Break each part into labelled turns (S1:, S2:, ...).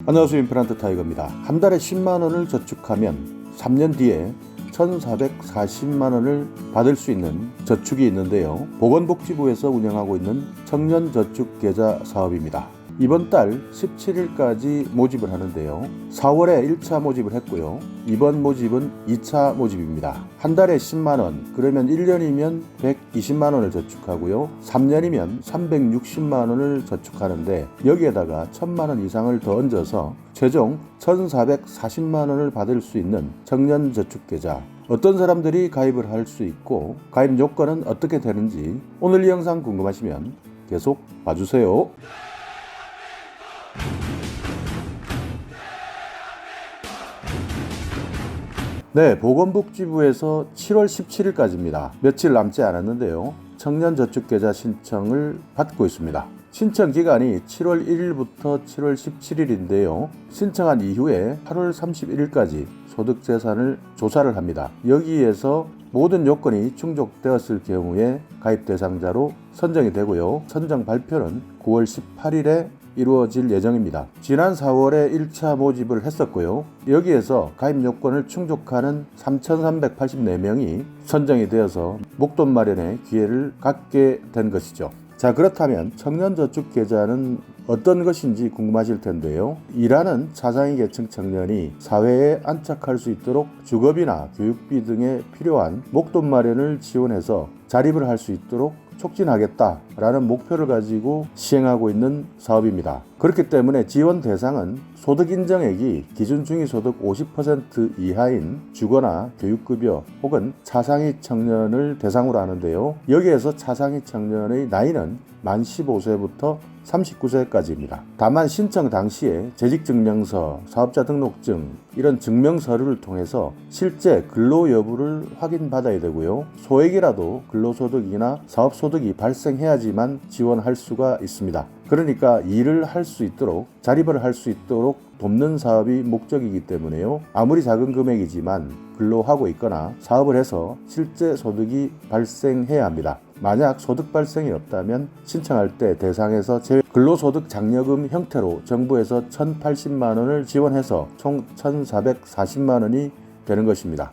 S1: 안녕하세요. 임플란트 타이거입니다. 한 달에 10만원을 저축하면 3년 뒤에 1,440만원을 받을 수 있는 저축이 있는데요. 보건복지부에서 운영하고 있는 청년저축계좌 사업입니다. 이번 달 17일까지 모집을 하는데요. 4월에 1차 모집을 했고요. 이번 모집은 2차 모집입니다. 한 달에 10만원, 그러면 1년이면 120만원을 저축하고요. 3년이면 360만원을 저축하는데 여기에다가 1000만원 이상을 더 얹어서 최종 1,440만원을 받을 수 있는 청년저축계좌. 어떤 사람들이 가입을 할 수 있고 가입 요건은 어떻게 되는지 오늘 이 영상 궁금하시면 계속 봐주세요. 네, 보건복지부에서 7월 17일까지입니다. 며칠 남지 않았는데요. 청년저축계좌 신청을 받고 있습니다. 신청 기간이 7월 1일부터 7월 17일인데요. 신청한 이후에 8월 31일까지 소득재산을 조사를 합니다. 여기에서 모든 요건이 충족되었을 경우에 가입 대상자로 선정이 되고요. 선정 발표는 9월 18일에 이루어질 예정입니다. 지난 4월에 1차 모집을 했었고요. 여기에서 가입 요건을 충족하는 3,384명이 선정이 되어서 목돈 마련의 기회를 갖게 된 것이죠. 자, 그렇다면 청년저축계좌는 어떤 것인지 궁금하실 텐데요. 일하는 차상위 계층 청년이 사회에 안착할 수 있도록 주거비나 교육비 등에 필요한 목돈 마련을 지원해서 자립을 할 수 있도록 촉진하겠다라는 목표를 가지고 시행하고 있는 사업입니다. 그렇기 때문에 지원 대상은 소득 인정액이 기준 중위소득 50% 이하인 주거나 교육급여 혹은 차상위 청년을 대상으로 하는데요. 여기에서 차상위 청년의 나이는 만 15세부터 39세까지입니다. 다만 신청 당시에 재직증명서, 사업자 등록증 이런 증명서류를 통해서 실제 근로 여부를 확인받아야 되고요. 소액이라도 근로소득이나 사업소득이 발생해야지만 지원할 수가 있습니다. 그러니까 일을 할 수 있도록, 자립을 할 수 있도록 돕는 사업이 목적이기 때문에요. 아무리 작은 금액이지만 근로하고 있거나 사업을 해서 실제 소득이 발생해야 합니다. 만약 소득 발생이 없다면 신청할 때 대상에서 제외 근로소득 장려금 형태로 정부에서 1,080만 원을 지원해서 총 1,440만 원이 되는 것입니다.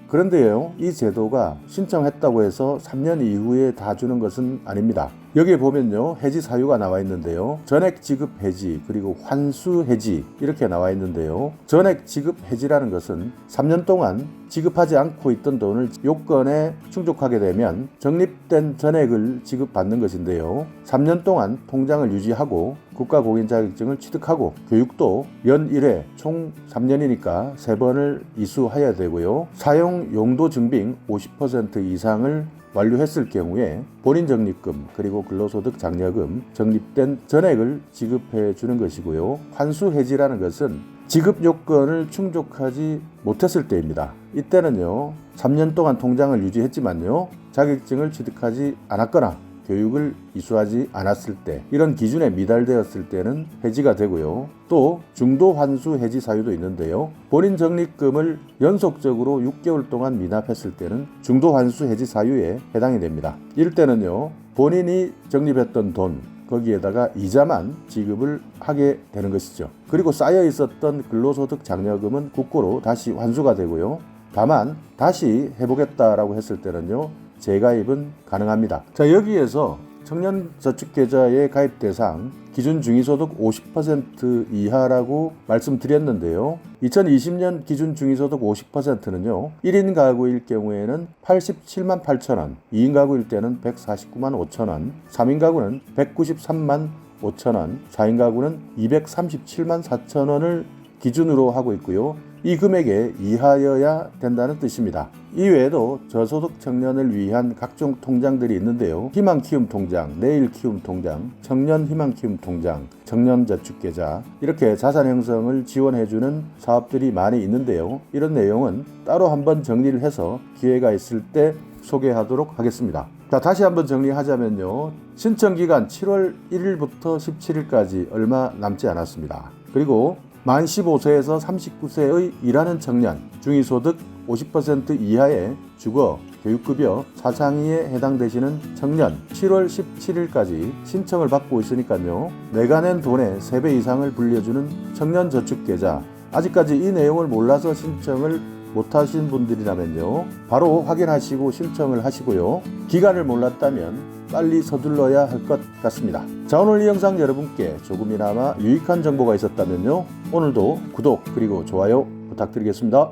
S1: 그런데요, 이 제도가 신청했다고 해서 3년 이후에 다 주는 것은 아닙니다. 여기에 보면요, 해지 사유가 나와 있는데요. 전액 지급 해지 그리고 환수 해지 이렇게 나와 있는데요. 전액 지급 해지라는 것은 3년 동안 지급하지 않고 있던 돈을 요건에 충족하게 되면 적립된 전액을 지급받는 것인데요. 3년 동안 통장을 유지하고 국가공인 자격증을 취득하고 교육도 연 1회 총 3년이니까 3번을 이수해야 되고요. 사용 용도 증빙 50% 이상을 완료했을 경우에 본인 적립금 그리고 근로소득 장려금 적립된 전액을 지급해 주는 것이고요. 환수 해지라는 것은 지급 요건을 충족하지 못했을 때입니다. 이때는요, 3년 동안 통장을 유지했지만요, 자격증을 취득하지 않았거나 교육을 이수하지 않았을 때, 이런 기준에 미달되었을 때는 해지가 되고요. 또 중도 환수 해지 사유도 있는데요. 본인 적립금을 연속적으로 6개월 동안 미납했을 때는 중도 환수 해지 사유에 해당이 됩니다. 이럴 때는요, 본인이 적립했던 돈 거기에다가 이자만 지급을 하게 되는 것이죠. 그리고 쌓여 있었던 근로소득 장려금은 국고로 다시 환수가 되고요. 다만 다시 해보겠다라고 했을 때는요, 재가입은 가능합니다. 자, 여기에서 청년저축계좌의 가입 대상 기준 중위소득 50% 이하라고 말씀드렸는데요. 2020년 기준 중위소득 50%는요. 1인 가구일 경우에는 87만 8천원, 2인 가구일 때는 149만 5천원, 3인 가구는 193만 5천원, 4인 가구는 237만 4천원을 기준으로 하고 있고요. 이 금액에 이하여야 된다는 뜻입니다. 이외에도 저소득 청년을 위한 각종 통장들이 있는데요. 희망키움 통장, 내일키움 통장, 청년희망키움 통장, 청년저축계좌 이렇게 자산 형성을 지원해주는 사업들이 많이 있는데요. 이런 내용은 따로 한번 정리를 해서 기회가 있을 때 소개하도록 하겠습니다. 자, 다시 한번 정리하자면요. 신청기간 7월 1일부터 17일까지 얼마 남지 않았습니다. 그리고 만 15세에서 39세의 일하는 청년, 중위소득 50% 이하의 주거, 교육급여 차상위에 해당되시는 청년 7월 17일까지 신청을 받고 있으니까요. 내가 낸 돈의 3배 이상을 불려주는 청년저축계좌, 아직까지 이 내용을 몰라서 신청을 못하신 분들이라면요, 바로 확인하시고 신청을 하시고요. 기간을 몰랐다면 빨리 서둘러야 할 것 같습니다. 자, 오늘 이 영상 여러분께 조금이나마 유익한 정보가 있었다면요, 오늘도 구독 그리고 좋아요 부탁드리겠습니다.